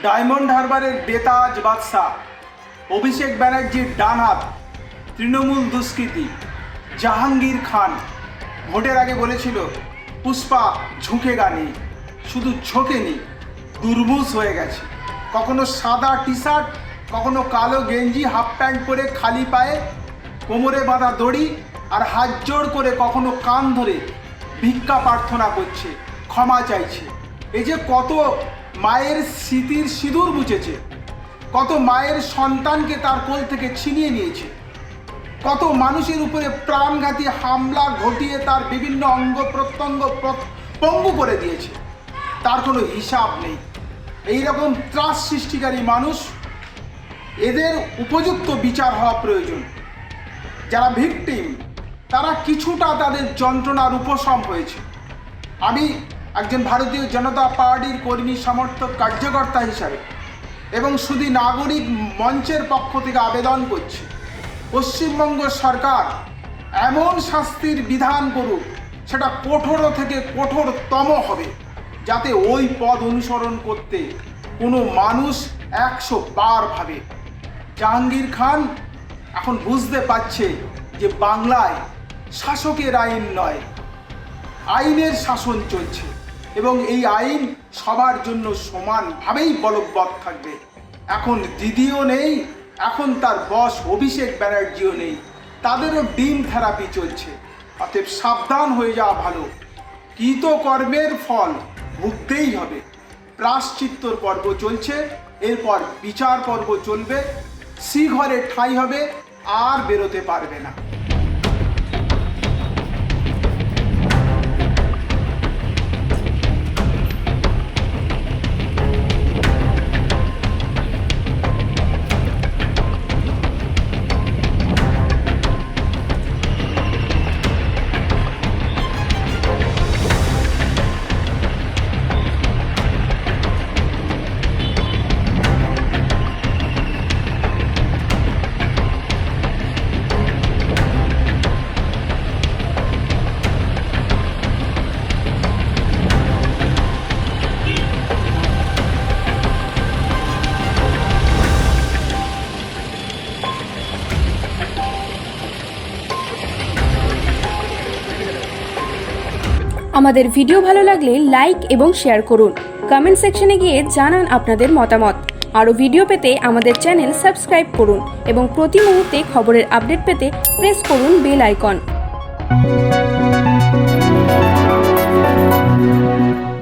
Diamond হারবারের বেতাজ বাদশা অভিষেক ব্যানার্জির ডান হাত তৃণমূল দুষ্কৃতী জাহাঙ্গীর খান ভোটের আগে বলেছিল পুষ্পা ঝুঁকেগা নেই, শুধু ঝোঁকেনি, দুর্মুষ হয়ে গেছে। কখনো সাদা টি শার্ট, কখনো কালো গেঞ্জি, হাফ প্যান্ট পরে খালি পায়ে, কোমরে বাঁধা দড়ি আর হাত জোড় করে কখনো কান ধরে ভিক্ষা প্রার্থনা করছে, ক্ষমা চাইছে। এই যে কত মায়ের স্মৃতির সিঁদুর মুছেছে, কত মায়ের সন্তানকে তার কোল থেকে ছিনিয়ে নিয়েছে, কত মানুষের উপরে প্রাণঘাতী হামলা ঘটিয়ে তার বিভিন্ন অঙ্গ প্রত্যঙ্গ পঙ্গু করে দিয়েছে, তার কোনো হিসাব নেই। এইরকম ত্রাস সৃষ্টিকারী মানুষ, এদের উপযুক্ত বিচার হওয়া প্রয়োজন। যারা ভিকটিম তারা কিছুটা তাদের যন্ত্রণার উপশম হয়েছে। আমি একজন ভারতীয় জনতা পার্টির কর্মী সমর্থক কার্যকর্তা হিসাবে এবং শুধু নাগরিক মঞ্চের পক্ষ থেকে আবেদন করছি, পশ্চিমবঙ্গ সরকার এমন শাস্তির বিধান করুক, সেটা কঠোর থেকে কঠোরতম হবে, যাতে ওই পথ অনুসরণ করতে কোনো মানুষ 100 বার ভাবে। জাহাঙ্গীর খান এখন বুঝতে পারছে যে বাংলায় শাসকের আইন নয়, আইনের শাসন চলছে এবং এই আইন সবার জন্য সমানভাবেই বলবৎ থাকবে। এখন দিদিও নেই, এখন তার বস অভিষেক ব্যানার্জিও নেই, তাদেরও ডিম থেরাপি চলছে। অতএব সাবধান হয়ে যাওয়া ভালো। কৃতকর্মের ফল ভুগতেই হবে। প্রায়শ্চিত্তর পর্ব চলছে, এরপর বিচার পর্ব চলবে। শ্রীঘরে ঠাঁই হবে, আর বেরোতে পারবে না। আমাদের ভিডিও ভালো লাগলে লাইক এবং শেয়ার করুন। কমেন্ট সেকশনে গিয়ে জানান আপনাদের মতামত। আরও ভিডিও পেতে আমাদের চ্যানেল সাবস্ক্রাইব করুন এবং প্রতি মুহূর্তে খবরের আপডেট পেতে প্রেস করুন বেল আইকন।